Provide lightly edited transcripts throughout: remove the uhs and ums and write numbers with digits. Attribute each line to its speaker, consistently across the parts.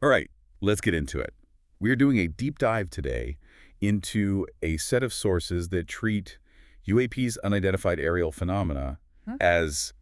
Speaker 1: All right, let's get into it. We're doing a deep dive today into a set of sources that treat UAP's unidentified aerial phenomena
Speaker 2: Hmm?
Speaker 1: as,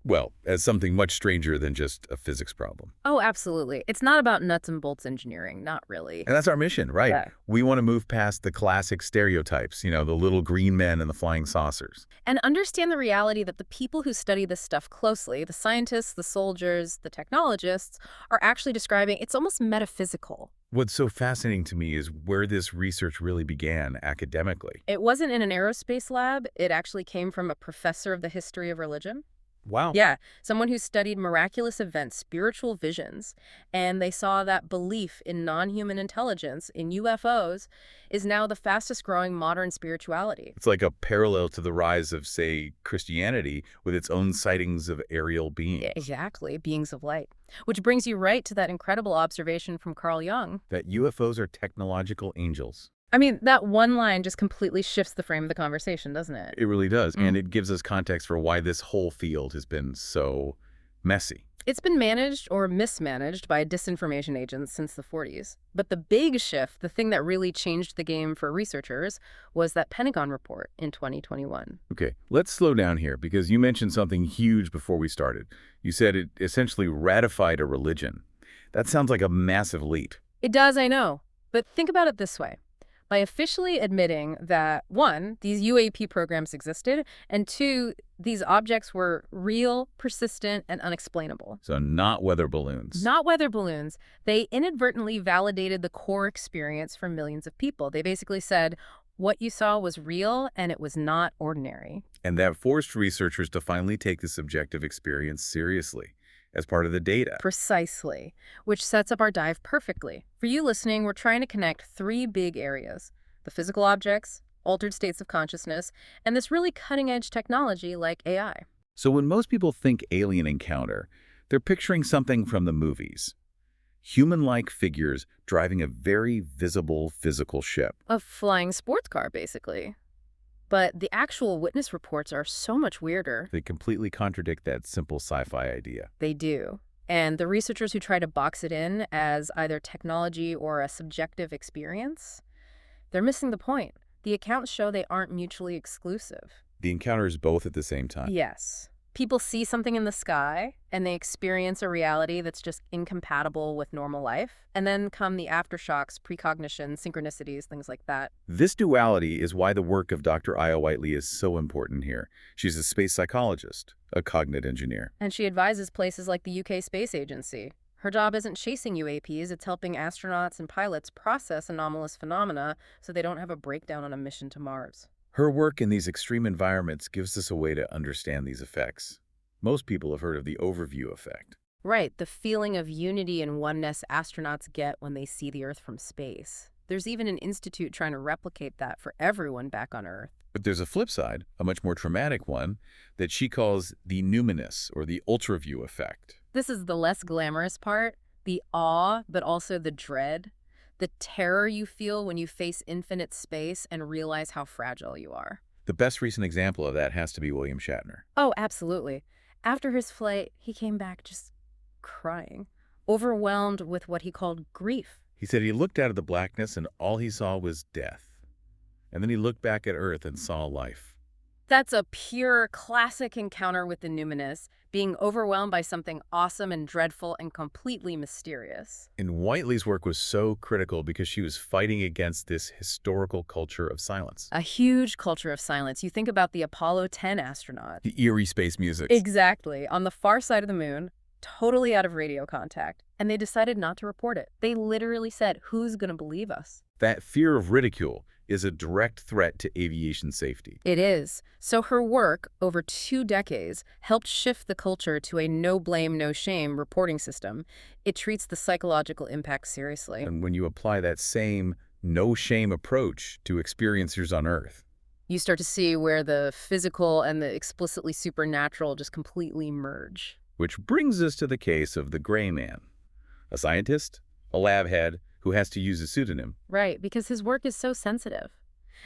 Speaker 1: well, as something much stranger than just a physics problem.
Speaker 2: Oh, absolutely. It's not about nuts and bolts engineering, not really.
Speaker 1: And that's our mission, right?
Speaker 2: Yeah.
Speaker 1: We want to move past the classic stereotypes, the little green men and the flying saucers.
Speaker 2: And understand the reality that the people who study this stuff closely, the scientists, the soldiers, the technologists, are actually describing it's almost metaphysical.
Speaker 1: What's so fascinating to me is where this research really began academically.
Speaker 2: It wasn't in an aerospace lab, it actually came from a professor of the history of religion.
Speaker 1: Wow.
Speaker 2: Yeah, someone who studied miraculous events, spiritual visions, and they saw that belief in non-human intelligence, in UFOs, is now the fastest growing modern spirituality.
Speaker 1: It's like a parallel to the rise of, say, Christianity with its own sightings of aerial
Speaker 2: Yeah,
Speaker 1: beings.
Speaker 2: exactly, beings of light. Which brings you right to that incredible observation from Carl Jung.
Speaker 1: That UFOs are technological angels.
Speaker 2: I mean, that one line just completely shifts the frame of the conversation, doesn't it?
Speaker 1: It really does.
Speaker 2: Mm.
Speaker 1: And it gives us context for why this whole field has been so messy.
Speaker 2: It's been managed or mismanaged by disinformation agents since the 40s. But the big shift, the thing that really changed the game for researchers, was that Pentagon report in 2021.
Speaker 1: Okay, let's slow down here because you mentioned something huge before we started. You said it essentially ratified a religion. That sounds like a massive leap.
Speaker 2: It does, I know. But think about it this way. By officially admitting that, one, these UAP programs existed, and two, these objects were real, persistent, and unexplainable.
Speaker 1: So not weather balloons.
Speaker 2: Not weather balloons. They inadvertently validated the core experience for millions of people. They basically said, what you saw was real, and it was not ordinary.
Speaker 1: And that forced researchers to finally take the subjective experience seriously as part of the data.
Speaker 2: Precisely, which sets up our dive perfectly. For you listening, we're trying to connect three big areas: the physical objects, altered states of consciousness, and this really cutting-edge technology like AI.
Speaker 1: So when most people think alien encounter, they're picturing something from the movies. Human-like figures driving a very visible physical ship.
Speaker 2: A flying sports car, basically. But the actual witness reports are so much weirder.
Speaker 1: They completely contradict that simple sci-fi idea.
Speaker 2: They do. And the researchers who try to box it in as either technology or a subjective experience, they're missing the point. The accounts show they aren't mutually exclusive.
Speaker 1: The encounters both at the same time.
Speaker 2: Yes. People see something in the sky, and they experience a reality that's just incompatible with normal life. And then come the aftershocks, precognition, synchronicities, things like that.
Speaker 1: This duality is why the work of Dr. Aya Whiteley is so important here. She's a space psychologist, a cognate engineer.
Speaker 2: And she advises places like the UK Space Agency. Her job isn't chasing UAPs, it's helping astronauts and pilots process anomalous phenomena so they don't have a breakdown on a mission to Mars.
Speaker 1: Her work in these extreme environments gives us a way to understand these effects. Most people have heard of the overview effect.
Speaker 2: Right, the feeling of unity and oneness astronauts get when they see the Earth from space. There's even an institute trying to replicate that for everyone back on Earth.
Speaker 1: But there's a flip side, a much more traumatic one, that she calls the numinous, or the ultraview effect.
Speaker 2: This is the less glamorous part, the awe, but also the dread. The terror you feel when you face infinite space and realize how fragile you are.
Speaker 1: The best recent example of that has to be William Shatner.
Speaker 2: Oh, absolutely. After his flight, he came back just crying, overwhelmed with what he called grief.
Speaker 1: He said he looked out of the blackness and all he saw was death. And then he looked back at Earth and saw life.
Speaker 2: That's a pure, classic encounter with the numinous, being overwhelmed by something awesome and dreadful and completely mysterious.
Speaker 1: And Whiteley's work was so critical because she was fighting against this historical culture of silence.
Speaker 2: A huge culture of silence. You think about the Apollo 10 astronauts.
Speaker 1: The eerie space music.
Speaker 2: Exactly. On the far side of the moon, totally out of radio contact. And they decided not to report it. They literally said, who's going to believe us?
Speaker 1: That fear of ridicule is a direct threat to aviation safety.
Speaker 2: It is. So her work, over 2 decades, helped shift the culture to a no-blame, no-shame reporting system. It treats the psychological impact seriously.
Speaker 1: And when you apply that same no-shame approach to experiencers on Earth,
Speaker 2: You start to see where the physical and the explicitly supernatural just completely merge.
Speaker 1: which brings us to the case of the gray man, a scientist, a lab head, who has to use a pseudonym.
Speaker 2: Right, because his work is so sensitive.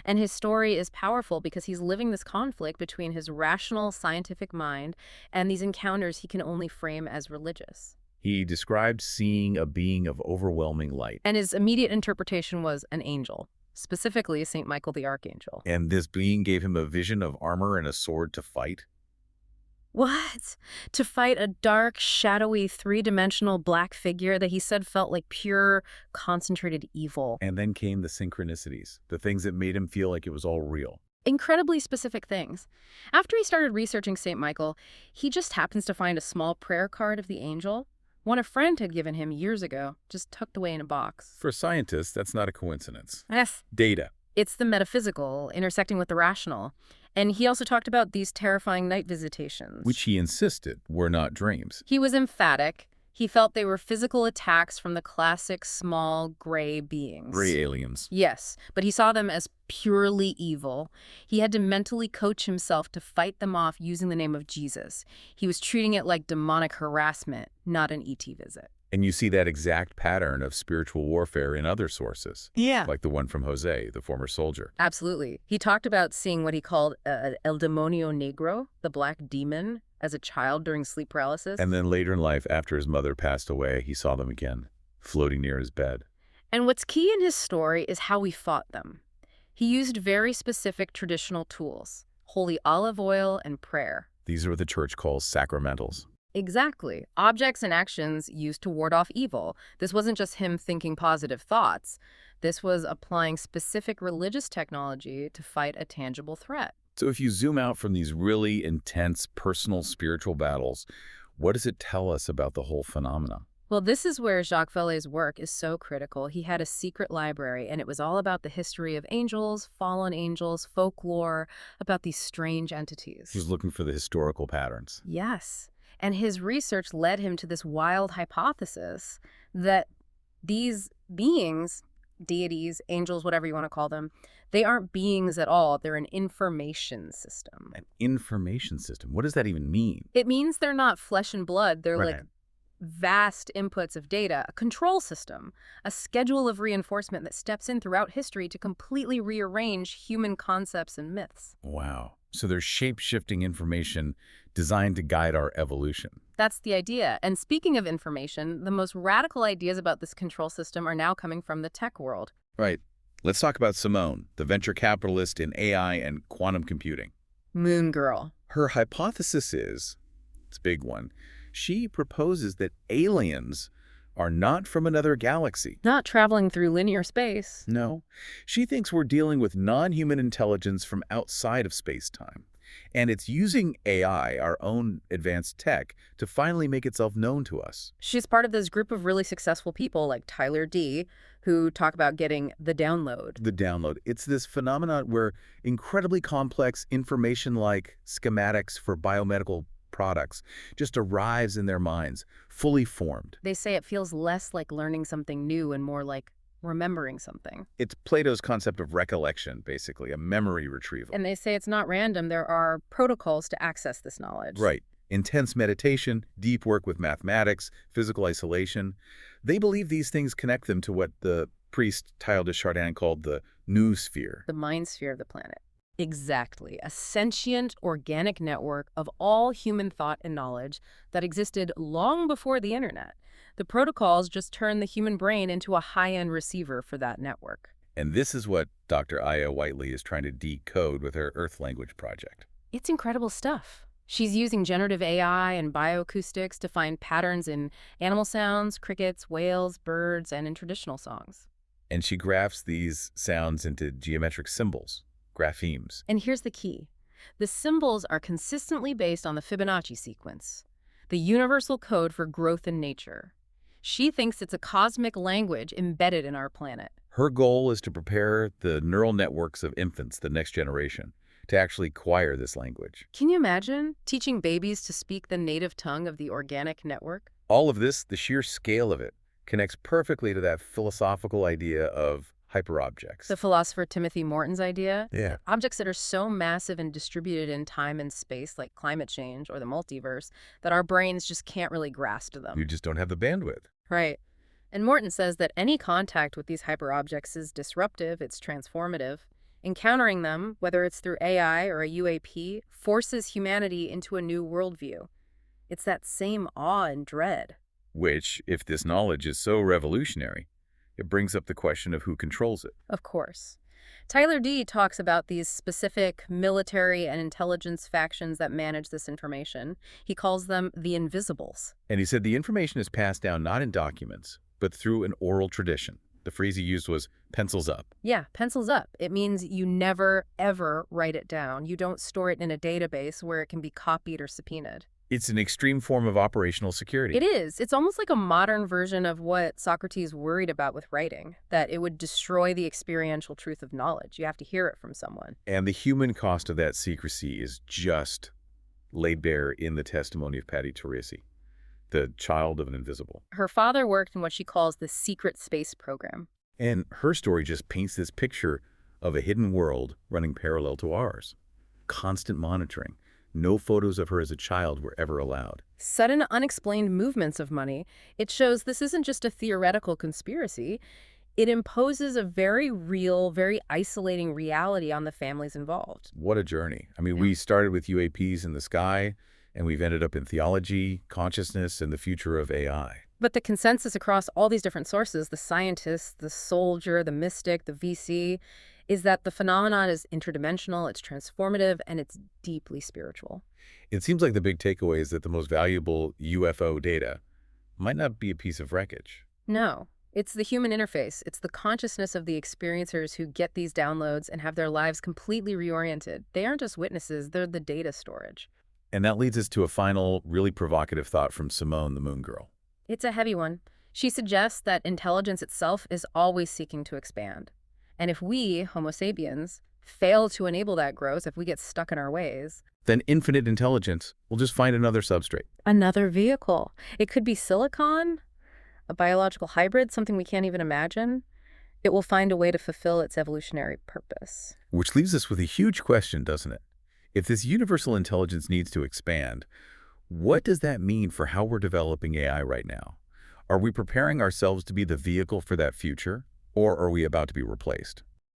Speaker 2: And his story is powerful because he's living this conflict between his rational scientific mind and these encounters he can only frame as religious.
Speaker 1: He described seeing a being of overwhelming light.
Speaker 2: And his immediate interpretation was an angel, specifically St. Michael the Archangel.
Speaker 1: And this being gave him a vision of armor and a sword to fight.
Speaker 2: What? To fight a dark, shadowy, three-dimensional black figure that he said felt like pure, concentrated evil.
Speaker 1: And then came the synchronicities, the things that made him feel like it was all real.
Speaker 2: Incredibly specific things. After he started researching St. Michael, he just happens to find a small prayer card of the angel, one a friend had given him years ago, just tucked away in a box.
Speaker 1: For scientists, that's not a coincidence.
Speaker 2: Yes.
Speaker 1: Data.
Speaker 2: It's the metaphysical intersecting with the rational. And he also talked about these terrifying night visitations,
Speaker 1: Which he insisted were not dreams.
Speaker 2: he was emphatic. He felt they were physical attacks from the classic small gray beings.
Speaker 1: Gray aliens.
Speaker 2: Yes, but he saw them as purely evil. He had to mentally coach himself to fight them off using the name of Jesus. He was treating it like demonic harassment, not an ET visit.
Speaker 1: And you see that exact pattern of spiritual warfare in other sources.
Speaker 2: Yeah.
Speaker 1: Like the one from Jose, the former soldier.
Speaker 2: Absolutely. He talked about seeing what he called El Demonio Negro, the black demon, as a child during sleep paralysis.
Speaker 1: And then later in life, after his mother passed away, he saw them again, floating near his bed.
Speaker 2: And what's key in his story is how he fought them. He used very specific traditional tools, holy olive oil and prayer.
Speaker 1: These are what the church calls sacramentals.
Speaker 2: Exactly. Objects and actions used to ward off evil. This wasn't just him thinking positive thoughts. This was applying specific religious technology to fight a tangible threat.
Speaker 1: So if you zoom out from these really intense personal spiritual battles, what does it tell us about the whole phenomena?
Speaker 2: Well, this is where Jacques Vallée's work is so critical. He had a secret library, and it was all about the history of angels, fallen angels, folklore, about these strange entities.
Speaker 1: He was looking for the historical patterns.
Speaker 2: Yes. And his research led him to this wild hypothesis that these beings, deities, angels, whatever you want to call them, they aren't beings at all. They're an information system.
Speaker 1: An information system. What does that even mean?
Speaker 2: It means they're not flesh and blood. They're
Speaker 1: Right.
Speaker 2: like vast inputs of data, a control system, a schedule of reinforcement that steps in throughout history to completely rearrange human concepts and myths.
Speaker 1: Wow. So there's shape-shifting information designed to guide our evolution.
Speaker 2: That's the idea. And speaking of information, the most radical ideas about this control system are now coming from the tech world.
Speaker 1: Right. Let's talk about Simone, the venture capitalist in AI and quantum computing.
Speaker 2: Moon Girl.
Speaker 1: Her hypothesis is, it's a big one, she proposes that aliens are not from another galaxy.
Speaker 2: Not traveling through linear space.
Speaker 1: No. She thinks we're dealing with non-human intelligence from outside of space-time. And it's using AI, our own advanced tech, to finally make itself known to us.
Speaker 2: She's part of this group of really successful people like Tyler D., who talk about getting the download.
Speaker 1: The download. It's this phenomenon where incredibly complex information like schematics for biomedical products just arrives in their minds, fully formed.
Speaker 2: They say it feels less like learning something new and more like remembering something.
Speaker 1: It's Plato's concept of recollection, basically, a memory retrieval.
Speaker 2: And they say it's not random. There are protocols to access this knowledge.
Speaker 1: Right. Intense meditation, deep work with mathematics, physical isolation. They believe these things connect them to what the priest Teilhard de Chardin called the new sphere.
Speaker 2: The mind sphere of the planet. Exactly. A sentient, organic network of all human thought and knowledge that existed long before the internet. The protocols just turn the human brain into a high-end receiver for that network.
Speaker 1: And this is what Dr. Aya Whiteley is trying to decode with her Earth Language project.
Speaker 2: It's incredible stuff. She's using generative AI and bioacoustics to find patterns in animal sounds, crickets, whales, birds, and in traditional songs.
Speaker 1: And she graphs these sounds into geometric symbols, graphemes.
Speaker 2: And here's the key. The symbols are consistently based on the Fibonacci sequence, the universal code for growth in nature. She thinks it's a cosmic language embedded in our planet.
Speaker 1: Her goal is to prepare the neural networks of infants, the next generation, to actually acquire this language.
Speaker 2: Can you imagine teaching babies to speak the native tongue of the organic network?
Speaker 1: All of this, the sheer scale of it, connects perfectly to that philosophical idea of hyperobjects.
Speaker 2: The philosopher Timothy Morton's idea?
Speaker 1: Yeah.
Speaker 2: Objects that are so massive and distributed in time and space, like climate change or the multiverse, that our brains just can't really grasp them.
Speaker 1: You just don't have the bandwidth.
Speaker 2: Right. And Morton says that any contact with these hyperobjects is disruptive, it's transformative. Encountering them, whether it's through AI or a UAP, forces humanity into a new worldview. It's that same awe and dread.
Speaker 1: Which, if this knowledge is so revolutionary, it brings up the question of who controls it.
Speaker 2: Of course. Tyler D. talks about these specific military and intelligence factions that manage this information. He calls them the invisibles.
Speaker 1: And he said the information is passed down not in documents, but through an oral tradition. The phrase he used was pencils up.
Speaker 2: Yeah, pencils up. It means you never, ever write it down. You don't store it in a database where it can be copied or subpoenaed.
Speaker 1: It's an extreme form of operational security.
Speaker 2: It is. It's almost like a modern version of what Socrates worried about with writing, that it would destroy the experiential truth of knowledge. You have to hear it from someone.
Speaker 1: And the human cost of that secrecy is just laid bare in the testimony of Patty Teresi, the child of an invisible.
Speaker 2: Her father worked in what she calls the secret space program.
Speaker 1: And her story just paints this picture of a hidden world running parallel to ours. Constant monitoring. No photos of her as a child were ever allowed.
Speaker 2: Sudden unexplained movements of money. It shows this isn't just a theoretical conspiracy. It imposes a very real, very isolating reality on the families involved.
Speaker 1: What a journey. I mean,
Speaker 2: Yeah.
Speaker 1: we started with UAPs in the sky, and we've ended up in theology, consciousness, and the future of AI.
Speaker 2: But the consensus across all these different sources, the scientist, the soldier, the mystic, the VC, is that the phenomenon is interdimensional, it's transformative, and it's deeply spiritual.
Speaker 1: It seems like the big takeaway is that the most valuable UFO data might not be a piece of wreckage.
Speaker 2: No, it's the human interface. It's the consciousness of the experiencers who get these downloads and have their lives completely reoriented. They aren't just witnesses, they're the data storage.
Speaker 1: And that leads us to a final, really provocative thought from Simone, the Moon Girl.
Speaker 2: It's a heavy one. She suggests that intelligence itself is always seeking to expand. And if we, Homo sapiens, fail to enable that growth, if we get stuck in our ways,
Speaker 1: Then infinite intelligence will just find another substrate.
Speaker 2: another vehicle. It could be silicon, a biological hybrid, something we can't even imagine. It will find a way to fulfill its evolutionary purpose.
Speaker 1: Which leaves us with a huge question, doesn't it? If this universal intelligence needs to expand, what does that mean for how we're developing AI right now? Are we preparing ourselves to be the vehicle for that future, or are we about to be replaced?